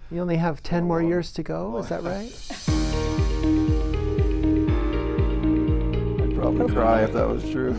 You only have 10 more years to go, is that right? I'd probably cry if that was true.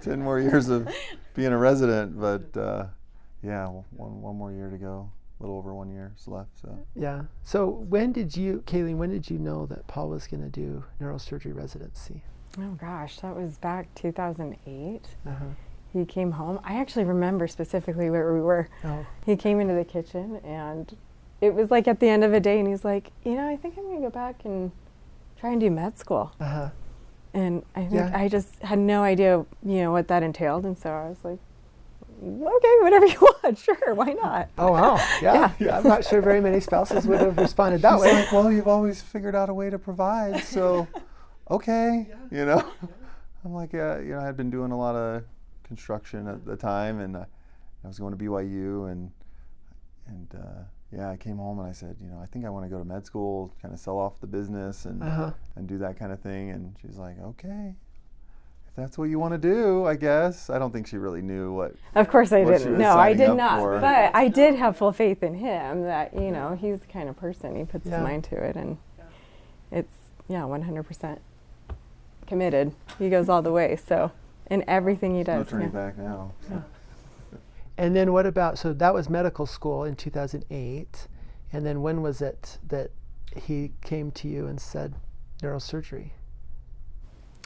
10 more years of being a resident, but yeah, one more year to go. A little over 1 year is left. So Yeah. So Cayeling, when did you know that Paul was going to do neurosurgery residency? Oh gosh, that was back 2008. Uh-huh. He came home. I actually remember specifically where we were. Oh. He came into the kitchen, and it was like at the end of a day, and he's like, I think I'm going to go back and try and do med school. Uh-huh. And I think I just had no idea, what that entailed, and so I was like, okay, whatever you want, sure, why not? Oh, wow. Yeah. I'm not sure very many spouses would have responded that way. like, well, you've always figured out a way to provide, so okay, I'm like, I had been doing a lot of construction at the time, and I was going to BYU, and I came home and I said, I think I want to go to med school, kind of sell off the business and do that kind of thing. And she's like, okay, if that's what you want to do, I guess. I don't think she really knew what. Of course I didn't. No, I did not. For. But I did have full faith in him that, he's the kind of person, he puts his mind to it, and it's 100% committed. He goes all the way. So in everything he does. No turning back now. So. And then what about, so that was medical school in 2008, and then when was it that he came to you and said neurosurgery?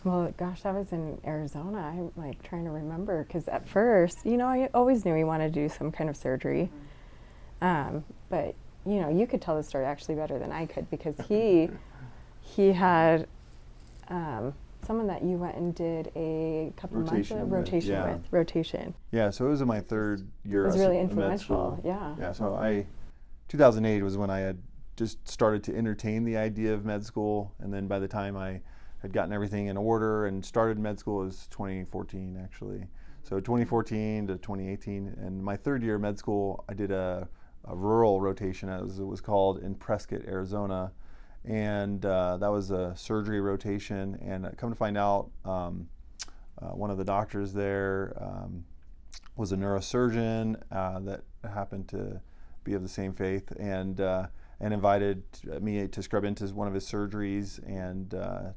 Well, gosh, that was in Arizona. I'm like trying to remember, because at first, I always knew he wanted to do some kind of surgery. But, you could tell the story actually better than I could, because he had someone that you went and did a couple months of rotation. Yeah, so it was in my third year. It was really med influential, school. yeah. Yeah, so 2008 was when I had just started to entertain the idea of med school, and then by the time I had gotten everything in order and started med school, it was 2014 actually. So 2014 to 2018, and my third year of med school, I did a rural rotation, as it was called, in Prescott, Arizona. And that was a surgery rotation, and come to find out, one of the doctors there was a neurosurgeon that happened to be of the same faith, and invited me to scrub into one of his surgeries, and that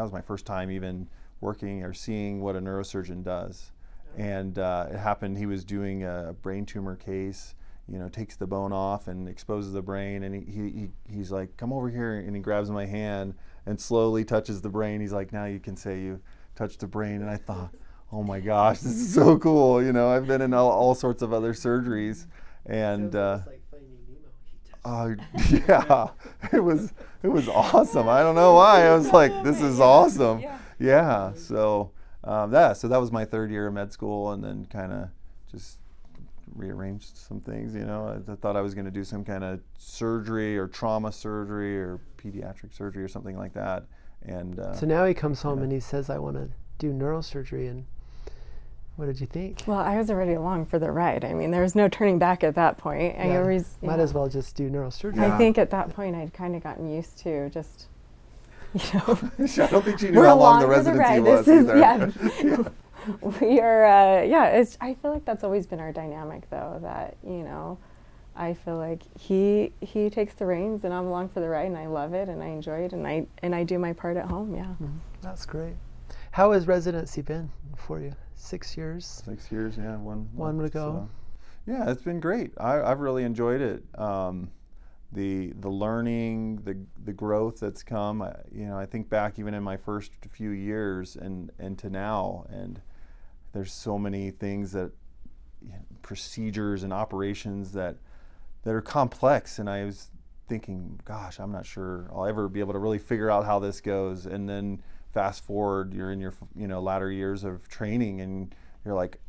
was my first time even working or seeing what a neurosurgeon does. And it happened, he was doing a brain tumor case, takes the bone off and exposes the brain, and he's like, come over here, and he grabs my hand and slowly touches the brain. He's like, now you can say you touched the brain. And I thought, oh my gosh, this is so cool. I've been in all sorts of other surgeries, and like Finding Nemo. yeah, it was awesome. I don't know why. I was like, this is awesome. Yeah. So that was my third year of med school, and then kind of just rearranged some things. I thought I was going to do some kind of surgery or trauma surgery or pediatric surgery or something like that. And so now he comes home and he says, I want to do neurosurgery. And what did you think? Well, I was already along for the ride. I mean, there was no turning back at that point. I always might as well just do neurosurgery. I think at that point I'd kind of gotten used to just, I don't think she knew how long the residency was either. We are, I feel like that's always been our dynamic, though, that, I feel like he takes the reins and I'm along for the ride, and I love it and I enjoy it, and I do my part at home, That's great. How has residency been for you? 6 years? 6 years, yeah. One to go. So, yeah, it's been great. I've really enjoyed it. The learning, the growth that's come. I think back even in my first few years and to now, and there's so many things that procedures and operations that are complex, and I was thinking, gosh, I'm not sure I'll ever be able to really figure out how this goes. And then fast forward, you're in your latter years of training, and you're like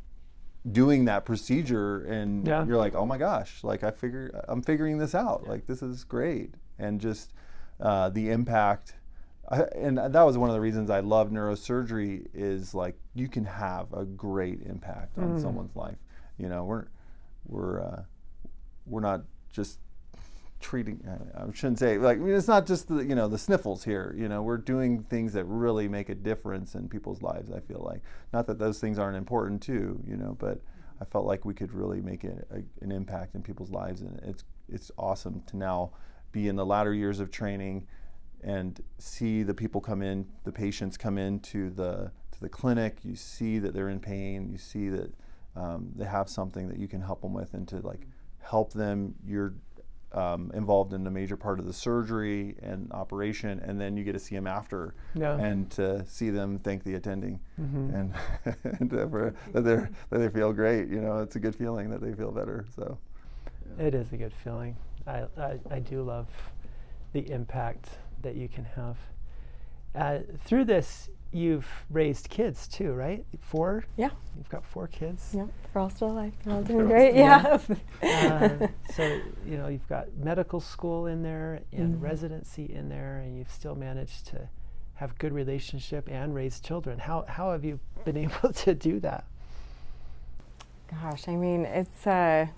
doing that procedure, and you're like, oh my gosh, like I'm figuring this out. Like, this is great. And just the impact, and that was one of the reasons I love neurosurgery, is like you can have a great impact on someone's life. We're not just treating, I shouldn't say, like, I mean, it's not just the sniffles here. We're doing things that really make a difference in people's lives, I feel like. Not that those things aren't important too, but I felt like we could really make an impact in people's lives, and it's awesome to now be in the latter years of training and see the people come in, the patients come into the clinic. You see that they're in pain. You see that they have something that you can help them with, and to like help them. You're involved in a major part of the surgery and operation, and then you get to see them after, and to see them thank the attending, and, that they feel great. You know, it's a good feeling that they feel better. So it is a good feeling. I do love the impact that you can have. Through this, you've raised kids too, right? 4? Yeah. You've got 4 kids. Yep, they're all still alive. They're all doing great. Yeah. So, you know, you've got medical school in there and residency in there, and you've still managed to have good relationship and raise children. How have you been able to do that? Gosh, I mean, it's, I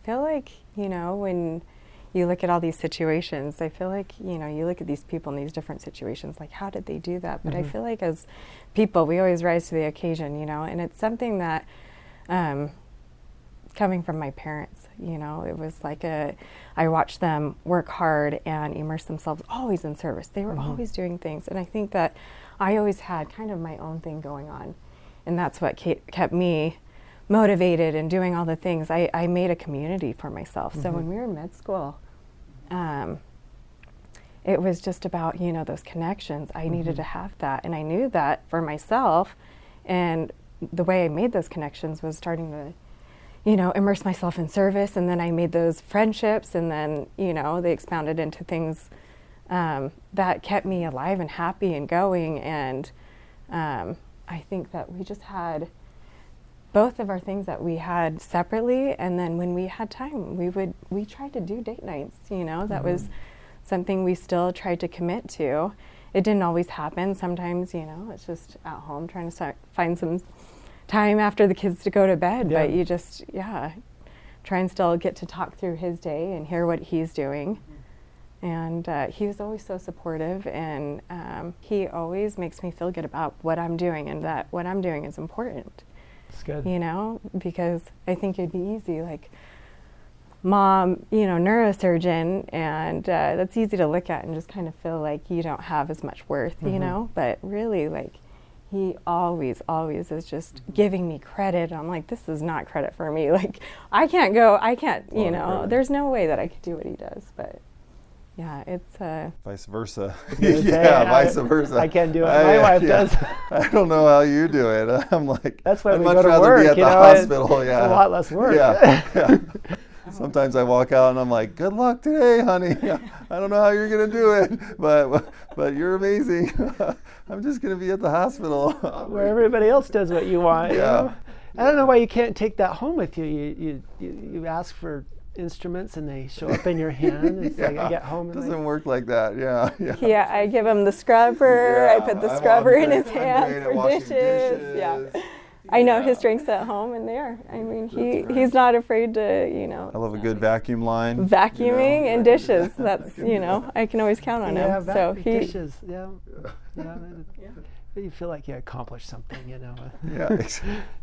feel like, you know, when you look at all these situations, I feel like, you know, you look at these people in these different situations, like, how did they do that? But I feel like as people, we always rise to the occasion, you know, and it's something that, coming from my parents, you know, it was like I watched them work hard and immerse themselves always in service. They were always doing things. And I think that I always had kind of my own thing going on. And that's what kept me motivated and doing all the things. I made a community for myself. So when we were in med school, it was just about, you know, those connections. I needed to have that. And I knew that for myself. And the way I made those connections was starting to, you know, immerse myself in service. And then I made those friendships. And then, you know, they expounded into things that kept me alive and happy and going. And I think that we just had both of our things that we had separately, and then when we had time, we tried to do date nights, you know. That was something we still tried to commit to. It didn't always happen. Sometimes, you know, it's just at home trying to find some time after the kids to go to bed, but you just, try and still get to talk through his day and hear what he's doing. And he was always so supportive, and he always makes me feel good about what I'm doing, and that what I'm doing is important. It's good. You know, because I think it'd be easy, like, mom, you know, neurosurgeon, and that's easy to look at and just kind of feel like you don't have as much worth, you know, but really, like, he always is just giving me credit. I'm like, this is not credit for me. Like, I can't, you know, there's no way that I could do what he does, but yeah, it's vice versa. Vice versa. I can't do it. My wife does. I don't know how you do it. I'm like, that's why I'd we much go to rather work. be at you the know, hospital. it's a lot less work. Sometimes I walk out and I'm like, good luck today, honey. I don't know how you're gonna do it, but you're amazing. I'm just gonna be at the hospital where everybody else does what you want. You know? I don't know why you can't take that home with you. You ask for instruments and they show up in your hand. It's like I get home. It doesn't work like that. Yeah, I give him the scrubber. I put the scrubber in his hand for dishes. Yeah. I know his strengths at home, and there. I mean, he's not afraid to, you know. I love a good vacuum line. Vacuuming, you know, and dishes. That's, you know, I can always count on him. So dishes. You feel like you accomplished something, you know.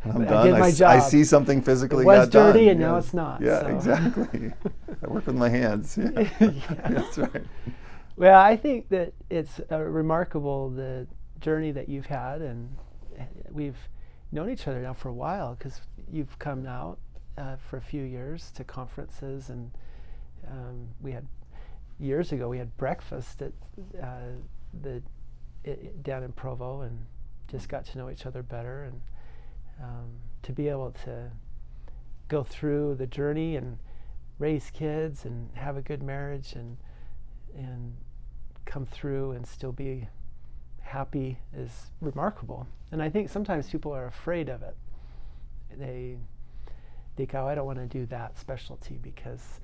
I'm done. I did my job. I see something physically. It was dirty, done. and now it's not. Yeah, so. exactly. I work with my hands. That's right. Well, I think that it's remarkable, the journey that you've had, and we've known each other now for a while, because you've come out for a few years to conferences, and years ago we had breakfast at down in Provo, and just got to know each other better, and to be able to go through the journey and raise kids and have a good marriage and come through and still be happy is remarkable. And I think sometimes people are afraid of it. They think, oh, I don't want to do that specialty because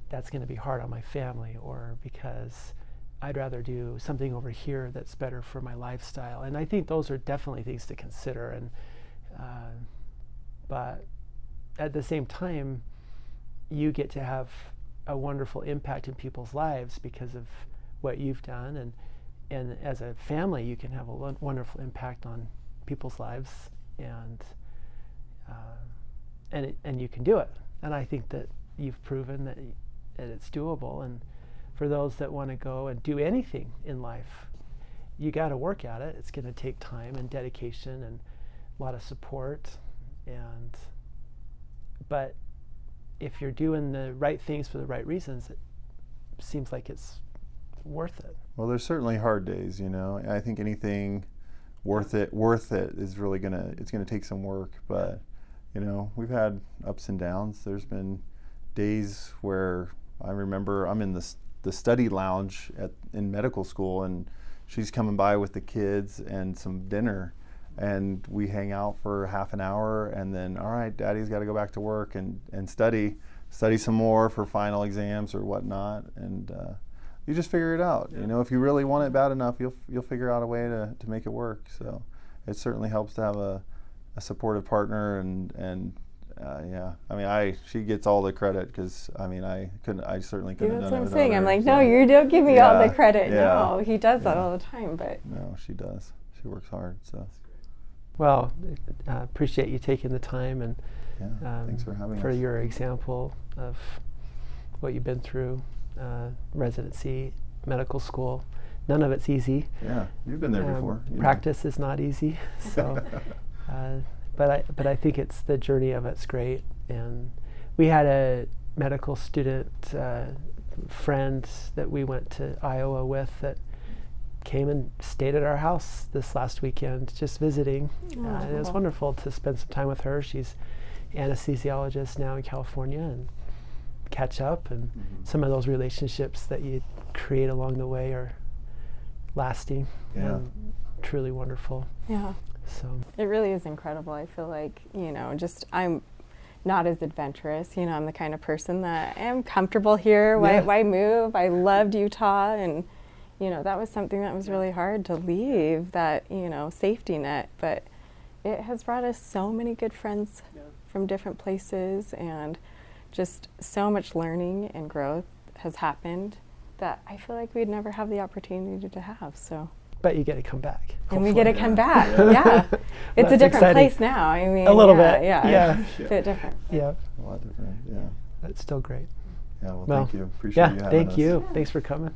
that's going to be hard on my family, or because I'd rather do something over here that's better for my lifestyle. And I think those are definitely things to consider. And but at the same time, you get to have a wonderful impact in people's lives because of what you've done, and as a family, you can have a wonderful impact on people's lives. And and you can do it. And I think that you've proven that it's doable. And for those that want to go and do anything in life, you got to work at it. It's going to take time and dedication and a lot of support. But if you're doing the right things for the right reasons, it seems like it's worth it. Well, there's certainly hard days, you know. I think anything worth it is really it's gonna take some work. But you know, we've had ups and downs. There's been days where I remember I'm in the study lounge in medical school, and she's coming by with the kids and some dinner, and we hang out for half an hour, and then, all right, Daddy's got to go back to work and study some more for final exams or whatnot, and you just figure it out. You know, if you really want it bad enough, you'll figure out a way to make it work. So it certainly helps to have a supportive partner, and yeah, I mean, she gets all the credit, because I mean, I certainly couldn't have done it without her. That's what I'm saying. I'm like, no, you don't give me all the credit. Yeah, no, he does that all the time, but no, she does. She works hard. So. Well, appreciate you taking the time, and thanks for having for us. your example of what you've been through, residency, medical school. None of it's easy. Yeah, you've been there before. Practice is not easy. So, but I think it's the journey of it's great. And we had a medical student friend that we went to Iowa with that came and stayed at our house this last weekend, just visiting. And it was wonderful to spend some time with her. She's anesthesiologist now in California, and catch up. And some of those relationships that you create along the way are lasting and truly wonderful. Yeah. So it really is incredible. I feel like, you know, just I'm not as adventurous. You know, I'm the kind of person that I'm comfortable here. Why move? I loved Utah, and you know, that was something that was really hard to leave, that, you know, safety net. But it has brought us so many good friends from different places, and just so much learning and growth has happened that I feel like we'd never have the opportunity to have. So. But you get to come back. And we get to come back. It's a different exciting. Place now. I mean, a little bit. Yeah. It's a bit different. Yeah. A lot different. Yeah. That's still great. Yeah. Well, thank you. Appreciate you having us. Thank you. Thanks for coming.